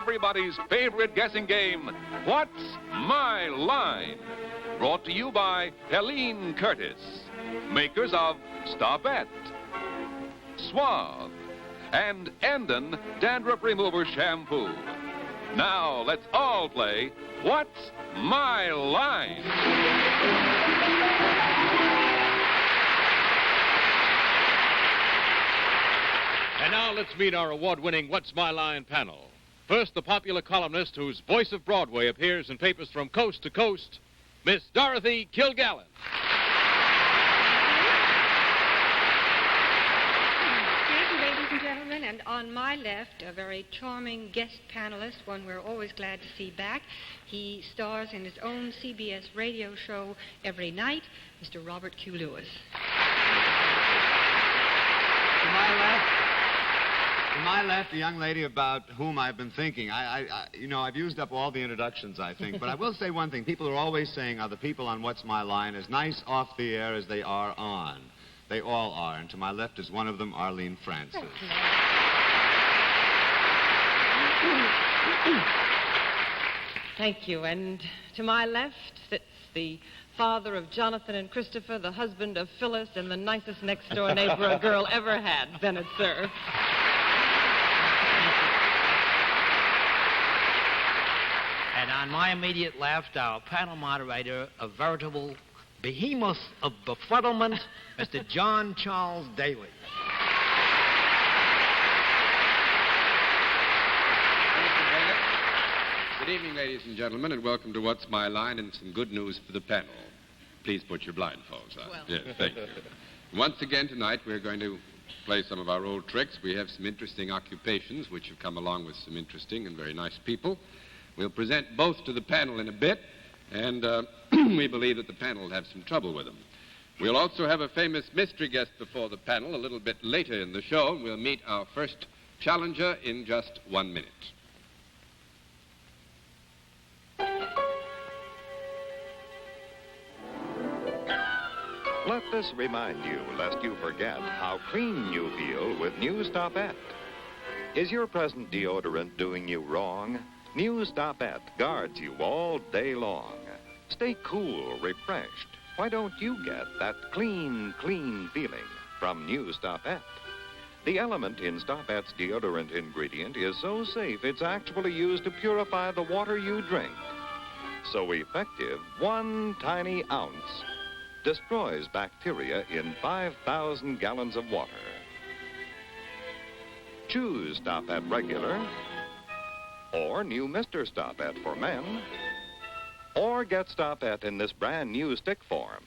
everybody's favorite guessing game, What's My Line? Brought to you by Helene Curtis, makers of Stopette, Suave, and Enden Dandruff Remover Shampoo. Now, let's all play What's My Line? And now let's meet our award-winning What's My Line panel. First, the popular columnist whose voice of Broadway appears in papers from coast to coast, Miss Dorothy Kilgallen. Thank you, ladies and gentlemen. And on my left, a very charming guest panelist, one we're always glad to see back. He stars in his own CBS radio show every night, Mr. Robert Q. Lewis. To my left, a young lady about whom I've been thinking. I've used up all the introductions, I think. But I will say one thing. People are always saying, are the people on What's My Line as nice off the air as they are on? They all are. And to my left is one of them, Arlene Francis. Thank you. And to my left sits the father of Jonathan and Christopher, the husband of Phyllis, and the nicest next-door neighbor a girl ever had, Bennett Cerf. And on my immediate left, our panel moderator, a veritable behemoth of befuddlement, Mr. John Charles Daly. Thank you, Bennett. Good evening, ladies and gentlemen, and welcome to What's My Line, and some good news for the panel. Please put your blindfolds on. Well. Yes, thank you. Once again tonight, we're going to play some of our old tricks. We have some interesting occupations which have come along with some interesting and very nice people. We'll present both to the panel in a bit, and we believe that the panel will have some trouble with them. We'll also have a famous mystery guest before the panel a little bit later in the show, and we'll meet our first challenger in just 1 minute. Let this remind you, lest you forget, how clean you feel with new Stopette. Is your present deodorant doing you wrong? New Stopette guards you all day long. Stay cool, refreshed. Why don't you get that clean feeling from new Stopette? The element in Stopette's deodorant ingredient is so safe it's actually used to purify the water you drink. So effective, 1 tiny ounce destroys bacteria in 5,000 gallons of water. Choose Stopette Regular, or new Mr. Stopette for men, or get Stopette in this brand new stick form.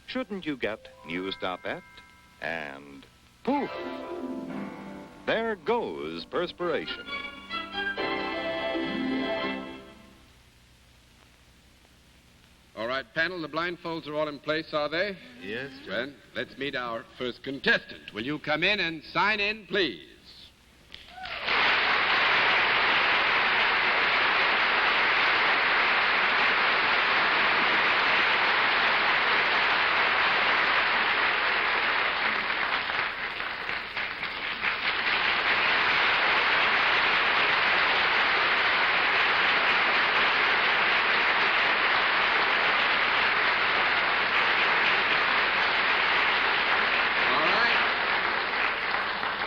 Shouldn't you get new Stopette? And poof! There goes perspiration. All right, panel, the blindfolds are all in place, are they? Yes, Well, let's meet our first contestant. Will you come in and sign in, please?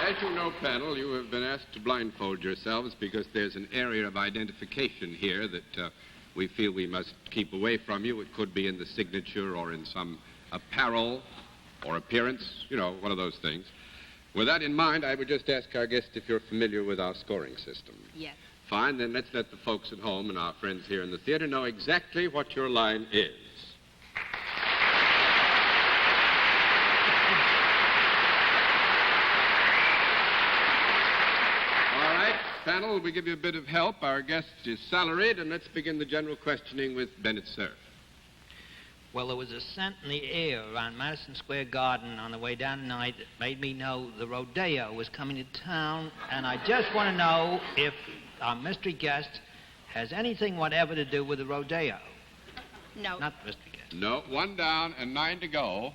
As you know, panel, you have been asked to blindfold yourselves because there's an area of identification here that we feel we must keep away from you. It could be in the signature or in some apparel or appearance, one of those things. With that in mind, I would just ask our guest if you're familiar with our scoring system. Yes. Fine, then let's let the folks at home and our friends here in the theater know exactly what your line is. Panel, we give you a bit of help. Our guest is salaried, and let's begin the general questioning with Bennett Cerf. Well, there was a scent in the air around Madison Square Garden on the way down tonight that made me know the rodeo was coming to town, and I just want to know if our mystery guest has anything whatever to do with the rodeo. No. Not the mystery guest. No, 1 down and 9 to go.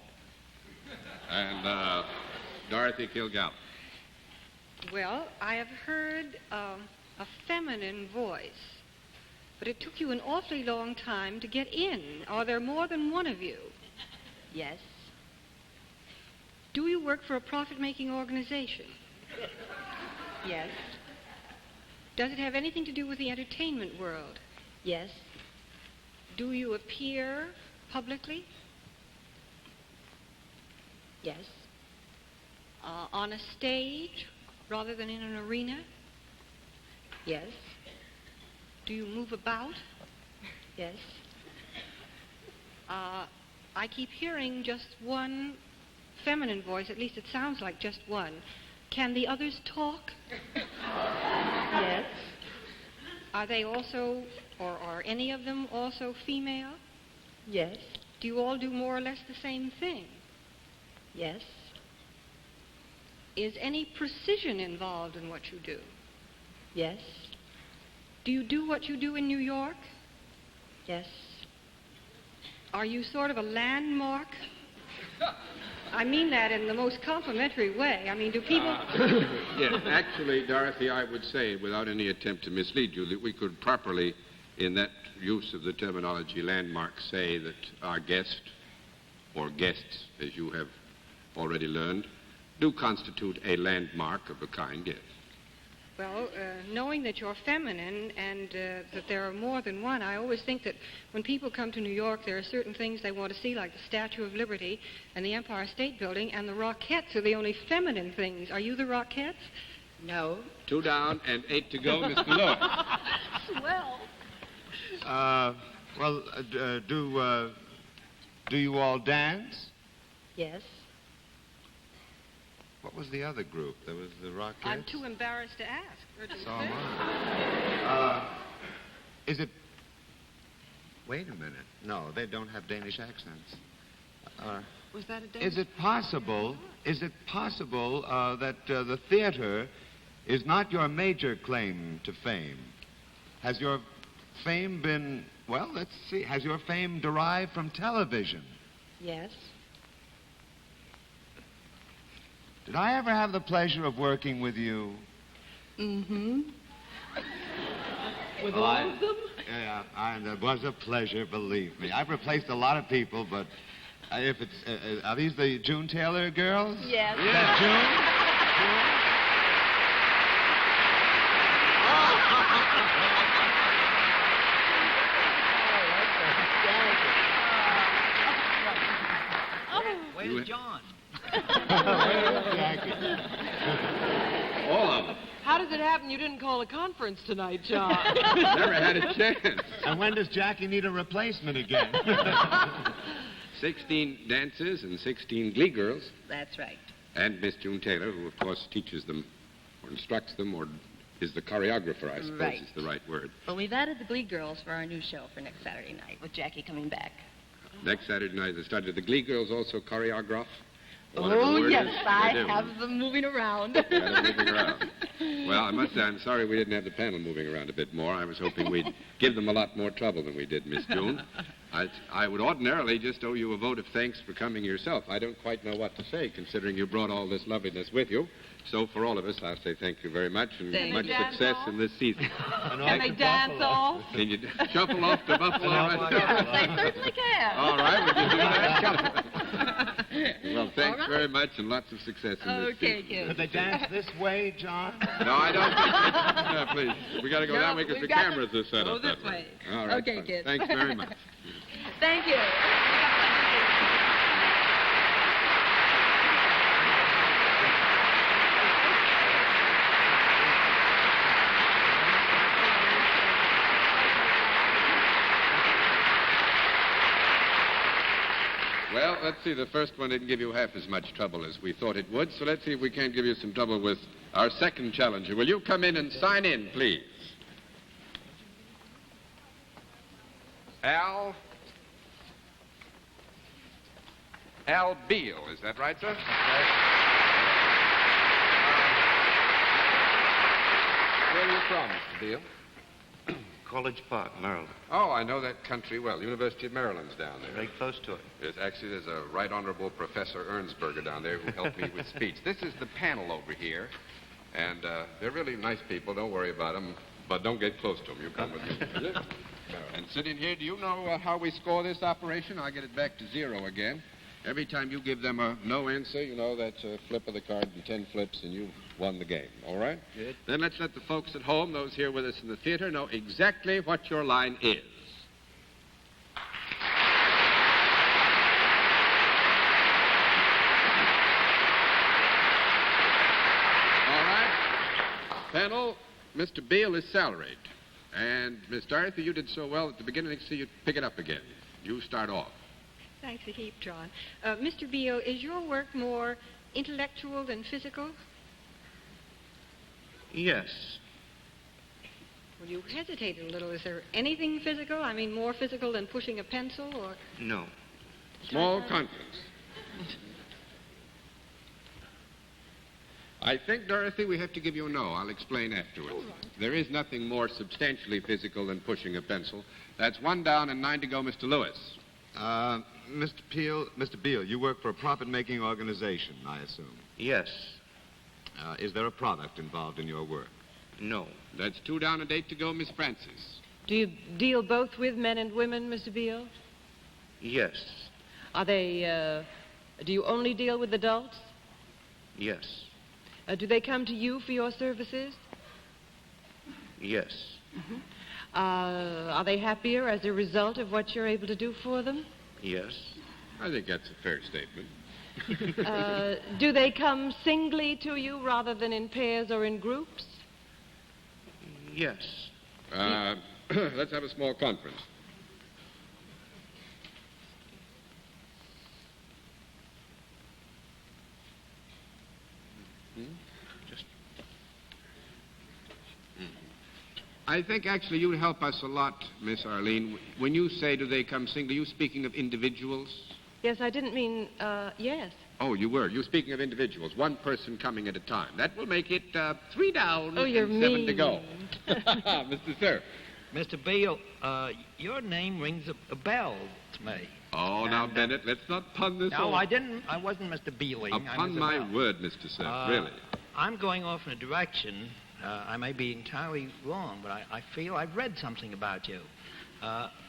And Dorothy Kilgallen. Well, I have heard a feminine voice. But it took you an awfully long time to get in. Are there more than one of you? Yes. Do you work for a profit-making organization? Yes. Does it have anything to do with the entertainment world? Yes. Do you appear publicly? Yes. On a stage rather than in an arena? Yes. Do you move about? Yes. I keep hearing just one feminine voice. At least it sounds like just one. Can the others talk? Yes. Are they also, or are any of them also female? Yes. Do you all do more or less the same thing? Yes. Is any precision involved in what you do? Yes. Do you do what you do in New York? Yes. Are you sort of a landmark? I mean that in the most complimentary way. I mean, do people... Yes, actually, Dorothy, I would say, without any attempt to mislead you, that we could properly, in that use of the terminology landmark, say that our guest, or guests, as you have already learned, do constitute a landmark of a kind, yes. Well, knowing that you're feminine and that there are more than one, I always think that when people come to New York, there are certain things they want to see, like the Statue of Liberty and the Empire State Building, and the Rockettes are the only feminine things. Are you the Rockettes? No. 2 down and 8 to go, Mr. Lewis. Swell. Do you all dance? Yes. What was the other group? There was the Rockettes? I'm too embarrassed to ask. So am I. Is it... Wait a minute. No, they don't have Danish accents. Was that a Danish? Is it possible that the theater is not your major claim to fame? Has your fame been... Well, let's see. Has your fame derived from television? Yes. Did I ever have the pleasure of working with you? Mm-hmm. With Oh, all of them? Yeah, it was a pleasure, believe me. I've replaced a lot of people, but if it's... are these the June Taylor girls? Yes. Is that Where's John? Jackie. All of them. How does it happen you didn't call a conference tonight, John? Never had a chance. And when does Jackie need a replacement again? 16 dancers and 16 glee girls. That's right. And Miss June Taylor, who, of course, teaches them or instructs them or is the choreographer, I suppose Right. is the right word. Well, we've added the Glee Girls for our new show for next Saturday night, with Jackie coming back. Next Saturday night, they started. The glee girls also choreograph? Oh, yes, I have them moving around. Yeah, they're moving around. Well, I must say, I'm sorry we didn't have the panel moving around a bit more. I was hoping we'd give them a lot more trouble than we did, Miss June. I would ordinarily just owe you a vote of thanks for coming yourself. I don't quite know what to say, considering you brought all this loveliness with you. So for all of us, I'll say thank you very much and much success in this season. Can they dance off? Can you shuffle off to Buffalo? They certainly can. All right, would you do that? Well, thanks very much and lots of success in this Okay, season. kid. Could they dance this way, John? No, I don't think so. No, please. We got to go that way because the cameras are set go up this that way. All right. Okay, fine. kid. Thanks very much. Thank you. Well, let's see. The first one didn't give you half as much trouble as we thought it would, so let's see if we can't give you some trouble with our second challenger. Will you come in and sign in, please? Al Beal, is that right, sir? Where are you from, Mr. Beal? College Park, Maryland. Oh, I know that country well. University of Maryland's down there. Very close to it. Yes, actually, there's a Right Honorable Professor Ernstberger down there who helped me with speech. This is the panel over here. And they're really nice people. Don't worry about them. But don't get close to them. You come with me. Will you? And sitting here, do you know how we score this operation? I'll get it back to 0 again. Every time you give them a no answer, you know, that's a flip of the card and 10 flips, and you've won the game. All right? Good. Then let's let the folks at home, those here with us in the theater, know exactly what your line is. All right. Panel, Mr. Beale is salaried. And, Miss Dorothy, you did so well at the beginning, so you pick it up again. You start off. Thanks a heap, John. Mr. Beale, is your work more intellectual than physical? Yes. Well, you hesitated a little. Is there anything physical? I mean, more physical than pushing a pencil, or... No. Small conference. I think, Dorothy, we have to give you a no. I'll explain afterwards. There is nothing more substantially physical than pushing a pencil. That's 1 down and 9 to go, Mr. Lewis. Mr. Beale, you work for a profit-making organization, I assume. Yes. Is there a product involved in your work? No. That's 2 down and 8 to go, Miss Francis. Do you deal both with men and women, Mr. Beale? Yes. Are they, do you only deal with adults? Yes. Do they come to you for your services? Yes. Mm-hmm. Are they happier as a result of what you're able to do for them? Yes. I think that's a fair statement. Do they come singly to you rather than in pairs or in groups? Yes. Let's have a small conference. I think actually you'd help us a lot, Miss Arlene. When you say do they come singly, are you speaking of individuals? Yes, I didn't mean, yes. Oh, you were. You're speaking of individuals, one person coming at a time. That will make it 3 down Oh, you're and 7 mean. to go. Mr. Sir. Mr. Beale, your name rings a bell to me. Oh, now, Bennett, let's not pun this No, off. I didn't. I wasn't Mr. Bealing. Upon my word, Mr. Sir, really. I'm going off in a direction. I may be entirely wrong, but I feel I've read something about you.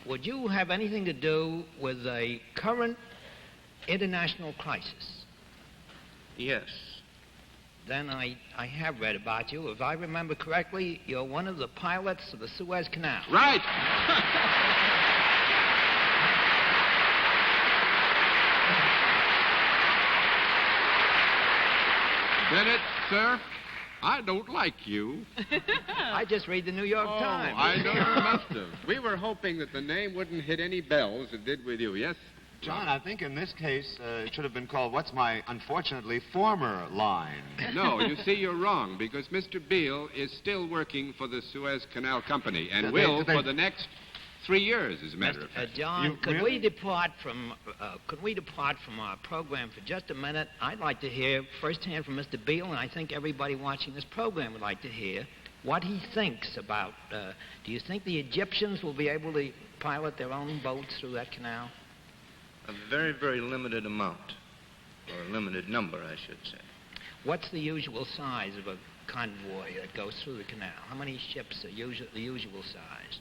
Would you have anything to do with a current international crisis? Yes. Then I have read about you. If I remember correctly, you're one of the pilots of the Suez Canal. Right! Bennett, sir, I don't like you. I just read the New York Times. I know you must have. We were hoping that the name wouldn't hit any bells it did with you, yes? John, I think in this case, it should have been called What's My Unfortunately Former Line. No, you see, you're wrong, because Mr. Beale is still working for the Suez Canal Company and will for the next 3 years, as a matter of fact. John, could we depart from our program for just a minute? I'd like to hear firsthand from Mr. Beale, and I think everybody watching this program would like to hear what he thinks about. Do you think the Egyptians will be able to pilot their own boats through that canal? A very, very limited amount, or a limited number, I should say. What's the usual size of a convoy that goes through the canal? How many ships are the usual size?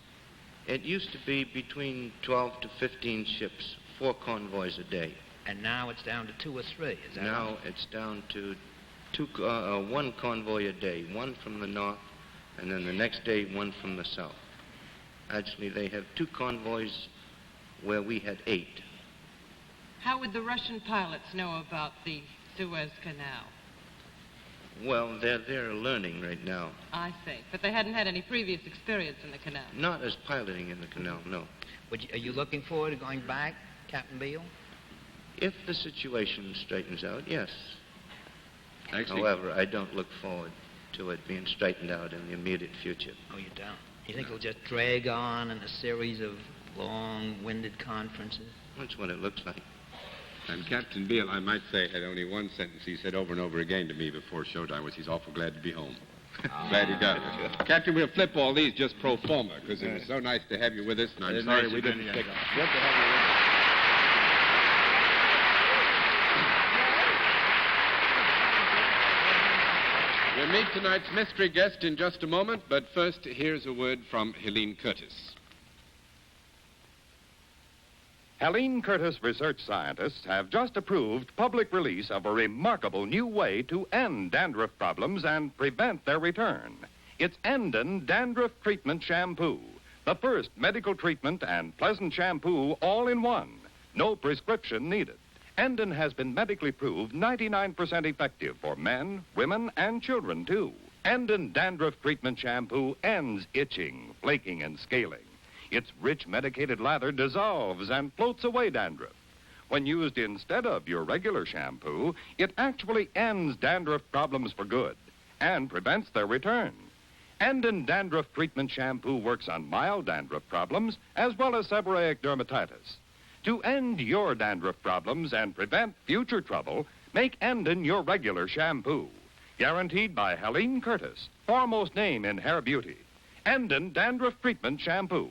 It used to be between 12 to 15 ships, 4 convoys a day. And now it's down to 2 or 3, is that Now right? it's down to 1 convoy a day, 1 from the north, and then the next day 1 from the south. Actually, they have 2 convoys where we had 8. How would the Russian pilots know about the Suez Canal? Well, they're learning right now. I see. But they hadn't had any previous experience in the canal. Not as piloting in the canal, no. Are you looking forward to going back, Captain Beale? If the situation straightens out, yes. Actually, However, I don't look forward to it being straightened out in the immediate future. Oh, you don't? You think it'll just drag on in a series of long-winded conferences? That's what it looks like. and Captain Beale, I might say, had only one sentence he said over and over again to me before showtime, was he's awful glad to be home. Glad he got it. Captain, we'll flip all these just pro forma, because it was so nice to have you with us, and I'm sorry we didn't pick up. Good to have you with us. We'll meet tonight's mystery guest in just a moment, but first, here's a word from Helene Curtis. Helene Curtis research scientists have just approved public release of a remarkable new way to end dandruff problems and prevent their return. It's Enden Dandruff Treatment Shampoo, the first medical treatment and pleasant shampoo all in one. No prescription needed. Enden has been medically proved 99% effective for men, women, and children, too. Enden Dandruff Treatment Shampoo ends itching, flaking, and scaling. Its rich medicated lather dissolves and floats away dandruff. When used instead of your regular shampoo, it actually ends dandruff problems for good and prevents their return. Enden Dandruff Treatment Shampoo works on mild dandruff problems as well as seborrheic dermatitis. To end your dandruff problems and prevent future trouble, make Enden your regular shampoo. Guaranteed by Helene Curtis, foremost name in hair beauty. Enden Dandruff Treatment Shampoo.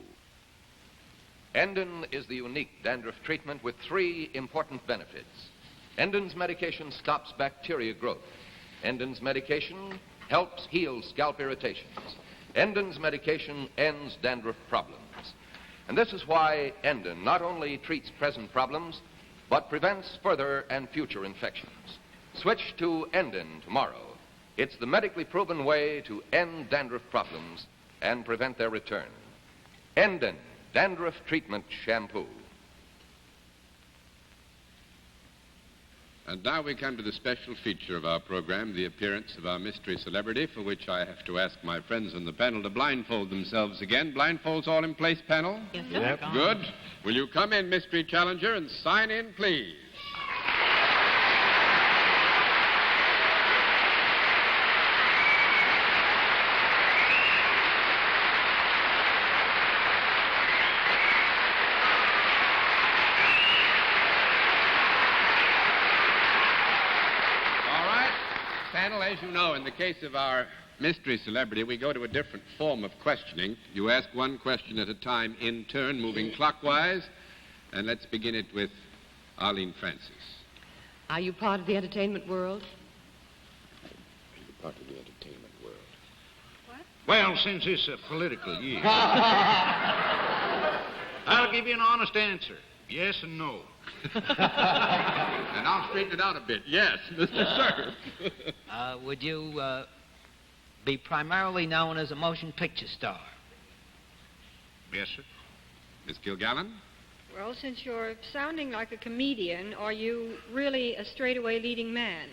Enden is the unique dandruff treatment with 3 important benefits. Enden's medication stops bacteria growth. Enden's medication helps heal scalp irritations. Enden's medication ends dandruff problems. And this is why Enden not only treats present problems, but prevents further and future infections. Switch to Enden tomorrow. It's the medically proven way to end dandruff problems and prevent their return. Enden Dandruff Treatment Shampoo. And now we come to the special feature of our program, the appearance of our mystery celebrity, for which I have to ask my friends on the panel to blindfold themselves again. Blindfolds all in place, panel? Yes, sir. Yep. Good. Will you come in, mystery challenger, and sign in, please? As you know, in the case of our mystery celebrity, we go to a different form of questioning. You ask one question at a time in turn, moving clockwise. And let's begin it with Arlene Francis. Are you part of the entertainment world? Are you part of the entertainment world? What? Well, since it's a political year, I'll give you an honest answer. Yes and no. And I'll straighten it out a bit. Yes, Mr. Sir. Would you be primarily known as a motion picture star? Yes, sir. Miss Kilgallen? Well, since you're sounding like a comedian, are you really a straightaway leading man?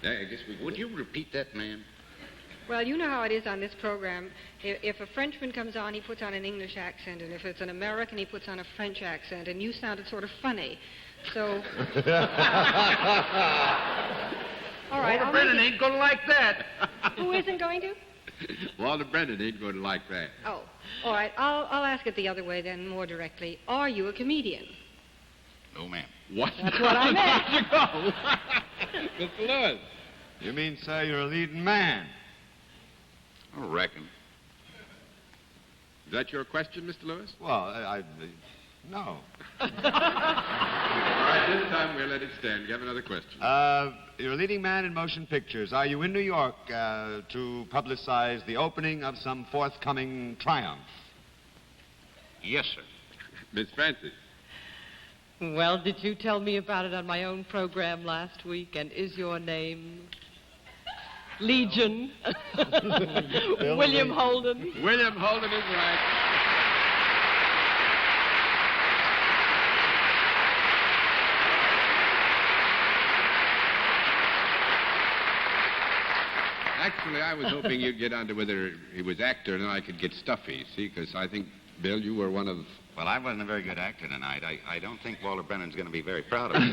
I guess we Would you repeat that, ma'am? Well, you know how it is on this program. If a Frenchman comes on, he puts on an English accent, and if it's an American, he puts on a French accent, and you sounded sort of funny. So... All right, Walter Brennan ain't going to like that. Who isn't going to? Walter Brennan ain't going to like that. Oh, all right. I'll ask it the other way then, more directly. Are you a comedian? No, ma'am. What? That's what I meant. Mr. Lewis. You mean, sir, you're a leading man? I reckon. Is that your question, Mr. Lewis? Well, no. All right, this time we'll let it stand. You have another question. You're a leading man in motion pictures. Are you in New York to publicize the opening of some forthcoming triumph? Yes, sir. Miss Francis. Well, did you tell me about it on my own program last week? And is your name Legion? William Holden? William Holden is right. Actually, I was hoping you'd get on to whether he was actor and I could get stuffy, see, because I think, Bill, you were one of... Well, I wasn't a very good actor tonight. I don't think Walter Brennan's going to be very proud of me.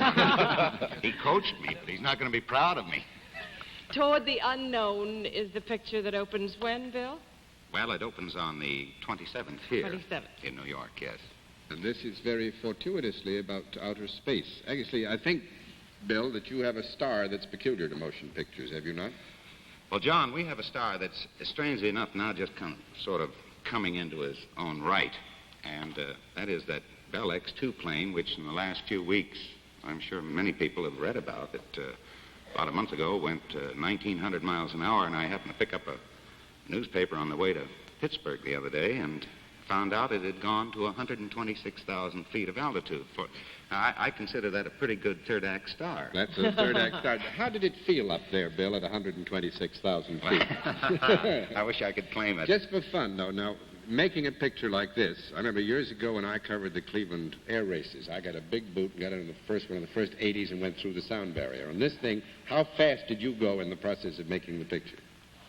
He coached me, but he's not going to be proud of me. Toward the Unknown is the picture that opens when, Bill? Well, it opens on the 27th here. 27th. In New York, yes. And this is very fortuitously about outer space. Actually, I think, Bill, that you have a star that's peculiar to motion pictures, have you not? Well, John, we have a star that's, strangely enough, now just sort of coming into his own right. And that is that Bell X-2 plane, which in the last few weeks, I'm sure many people have read about it. About a month ago, went 1,900 miles an hour, and I happened to pick up a newspaper on the way to Pittsburgh the other day and found out it had gone to 126,000 feet of altitude. I consider that a pretty good third-act star. That's a third-act star. How did it feel up there, Bill, at 126,000 feet? I wish I could claim it. Just for fun, though. Now, making a picture like this, I remember years ago when I covered the Cleveland air races, I got a big boot and got in one of the first 80s and went through the sound barrier. On this thing, how fast did you go in the process of making the picture?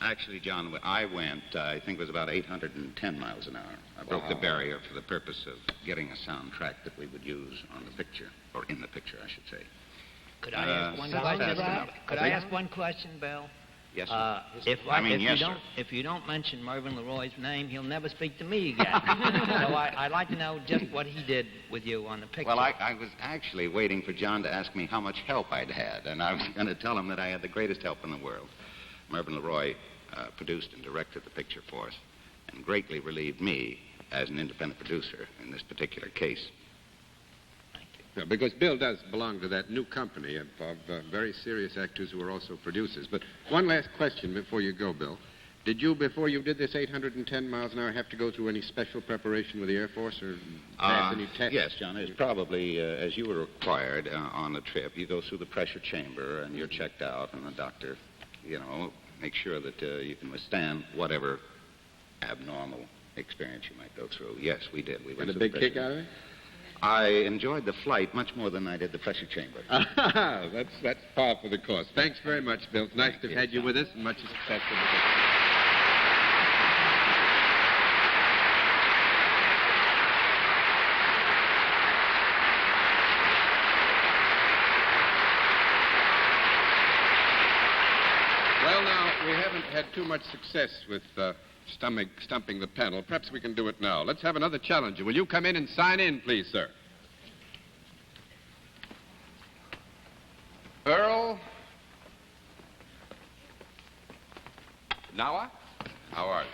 Actually, John, I went, I think it was about 810 miles an hour. I broke the barrier for the purpose of getting a sound track that we would use on the picture, or in the picture, I should say. Could I ask one question? Could I ask one question, Bill? Yes, sir. If you don't mention Mervyn LeRoy's name, he'll never speak to me again. So I'd like to know just what he did with you on the picture. Well, I was actually waiting for John to ask me how much help I'd had, and I was going to tell him that I had the greatest help in the world. Mervyn LeRoy produced and directed the picture for us and greatly relieved me as an independent producer in this particular case. Yeah, because Bill does belong to that new company of very serious actors who are also producers. But one last question before you go, Bill. Did you, before you did this 810 miles an hour, have to go through any special preparation with the Air Force or pass any tests? Yes, John. It's probably, as you were required on the trip, you go through the pressure chamber and you're checked out, and the doctor, make sure that you can withstand whatever abnormal experience you might go through. Yes, we did. We went and a big kick out of it? I enjoyed the flight much more than I did the pressure chamber. That's par for the course. Thanks very much, Bill. It's nice to have had you with us, and much success in the business. Well, now, we haven't had too much success with stumping the panel. Perhaps we can do it now. Let's have another challenger. Will you come in and sign in, please, sir? Earl Nauer? How are you?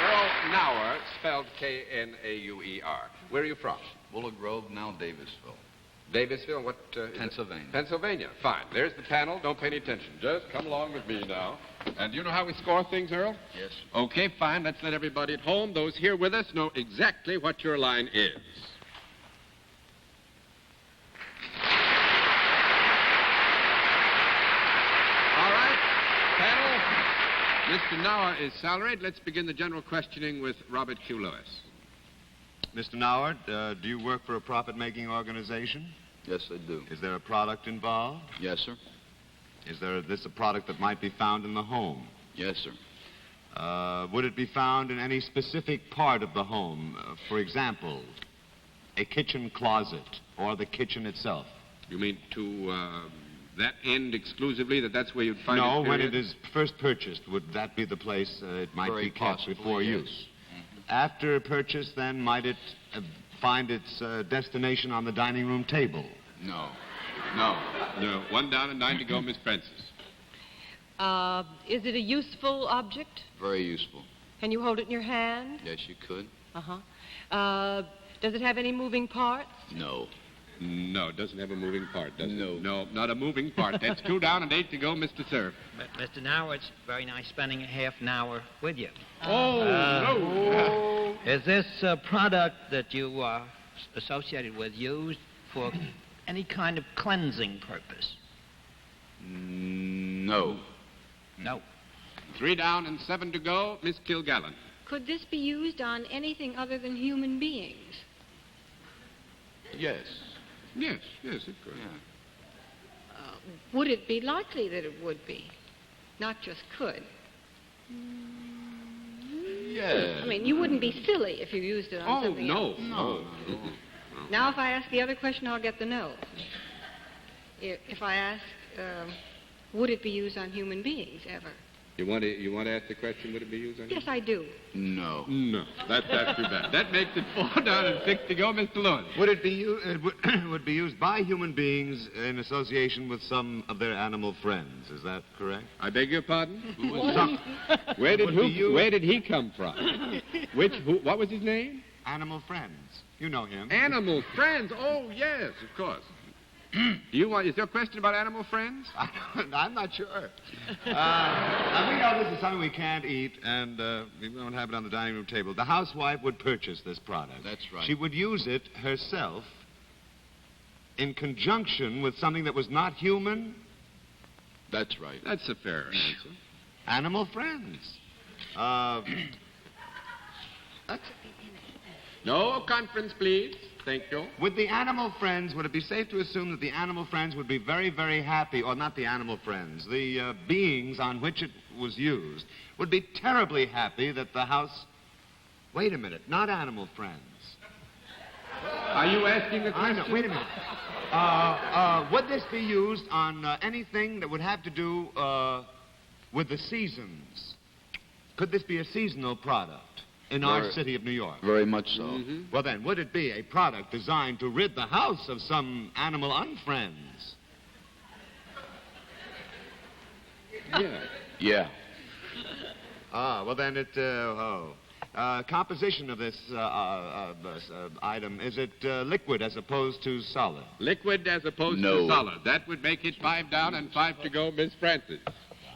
Earl Nauer, spelled K-N-A-U-E-R. Where are you from? Willow Grove, now Davisville. Davisville, what? Pennsylvania. Pennsylvania. Fine. There's the panel. Don't pay any attention. Just come along with me now. And do you know how we score things, Earl? Yes. Okay, fine. Let's let everybody at home, those here with us, know exactly what your line is. All right. Panel, Mr. Nauer is salaried. Let's begin the general questioning with Robert Q. Lewis. Mr. Nauer, do you work for a profit-making organization? Yes, I do. Is there a product involved? Yes, sir. Is this a product that might be found in the home? Yes, sir. Would it be found in any specific part of the home? For example, a kitchen closet or the kitchen itself? You mean to that end exclusively, that's where you'd find it? No, when it is first purchased, would that be the place it might be kept before use? After purchase, then, might it find its destination on the dining room table? No. One down and 9 to go, Miss Francis. Is it a useful object? Very useful. Can you hold it in your hand? Yes, you could. Uh-huh. Does it have any moving parts? No. No, it doesn't have a moving part, does it? No. No, not a moving part. That's 2 down and 8 to go, Mr. Sir. Mr. Nauer, it's very nice spending a half an hour with you. No. Is this product that you are associated with used for any kind of cleansing purpose? No. No. 3 down and 7 to go, Miss Kilgallen. Could this be used on anything other than human beings? Yes. Yes, it could. Yeah. Would it be likely that it would be? Not just could. Yes. I mean, you wouldn't be silly if you used it on something else. No. Now, if I ask the other question, I'll get the no. If I ask, would it be used on human beings ever? You want to ask the question, would it be used on Yes, I do. No. No. That's too bad. That makes it 4 down and 6 to go, Mr. Lewis. Would it be would be used by human beings in association with some of their animal friends? Is that correct? I beg your pardon? Some- Where did Would be used- where did he come from? What was his name? Animal friends. You know him. Animal friends. Oh, yes, of course. Is there a question about animal friends? I'm not sure. Now, we know this is something we can't eat, and we don't have it on the dining room table. The housewife would purchase this product. That's right. She would use it herself in conjunction with something that was not human. That's right. That's a fair answer. Animal friends. No conference, please. Thank you. With the animal friends, would it be safe to assume that the animal friends would be very, very happy, or not the animal friends, the beings on which it was used, would be terribly happy that the house... Wait a minute, not animal friends. Are you asking a question? I know, wait a minute. Would this be used on anything that would have to do with the seasons? Could this be a seasonal product in our city of New York? Very much so. Mm-hmm. Well, then, would it be a product designed to rid the house of some animal unfriends? Yeah. Yeah. Well, then composition of this item, is it liquid as opposed to solid? Liquid as opposed No. to solid. That would make it 5 down and 5 to go, Miss Francis.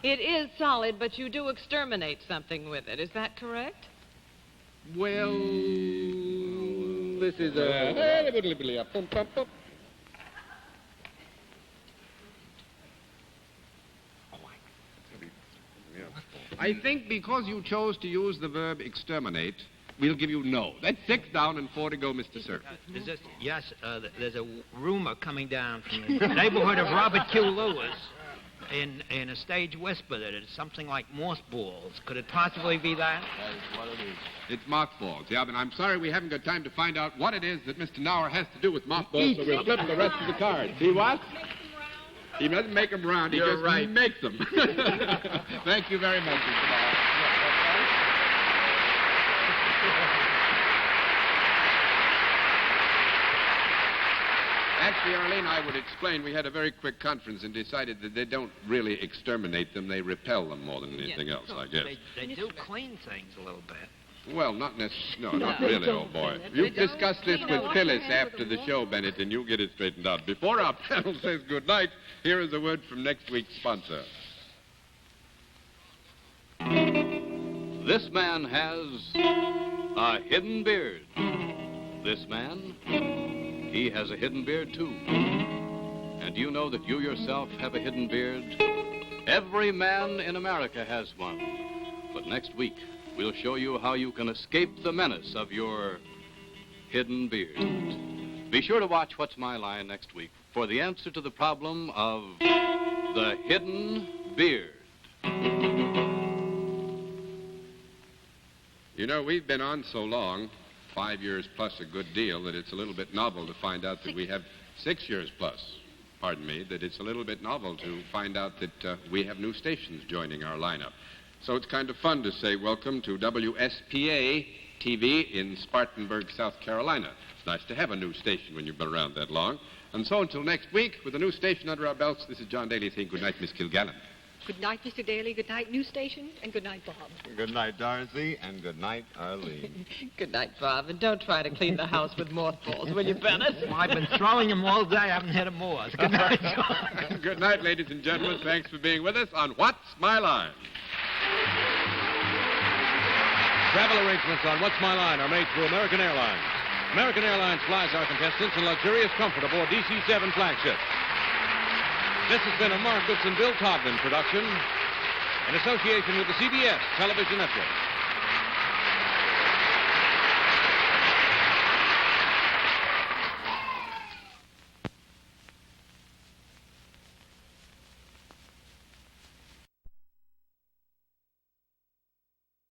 It is solid, but you do exterminate something with it. Is that correct? Well, this is a... I think because you chose to use the verb exterminate, we'll give you no. That's 6 down and 4 to go, Mr. Sir. There's a rumor coming down from the neighborhood of Robert Q. Lewis in a stage whisper that it's something like mothballs. Could it possibly be that? That is what it is. It's mothballs. Yeah, but I'm sorry we haven't got time to find out what it is that Mr. Nauer has to do with mothballs, so we'll flip the rest of the cards. See what? He doesn't make them round. He just makes them. Thank you very much, Mr. Nauer. Actually, Arlene, I would explain. We had a very quick conference and decided that they don't really exterminate them. They repel them more than anything else, I guess. They do clean things a little bit. Well, not necessarily. No, not really, old boy. You discuss this with Phyllis after the show, Bennett, and you'll get it straightened out. Before our panel says good night, here is a word from next week's sponsor. This man has a hidden beard. This man, he has a hidden beard, too. And do you know that you yourself have a hidden beard? Every man in America has one. But next week, we'll show you how you can escape the menace of your hidden beard. Be sure to watch What's My Line next week for the answer to the problem of the hidden beard. You know, we've been on so long, 5 years plus a good deal, that it's a little bit novel to find out that we have 6 years plus, pardon me, that it's a little bit novel to find out that we have new stations joining our lineup. So it's kind of fun to say welcome to WSPA TV in Spartanburg, South Carolina. It's nice to have a new station when you've been around that long. And so until next week, with a new station under our belts, this is John Daly saying good night, Miss Kilgallen. Good night, Mr. Daly. Good night, new station. And good night, Bob. Good night, Dorothy, and good night, Arlene. Good night, Bob. And don't try to clean the house with mothballs, will you, Bennett? Well, I've been throwing them all day. I haven't hit a moth. Good night, John. Good night, ladies and gentlemen. Thanks for being with us on What's My Line? Travel arrangements on What's My Line are made through American Airlines. American Airlines flies our contestants in luxurious comfort aboard DC-7 flagships. This has been a Mark Goodson, Bill Todman production in association with the CBS Television Network.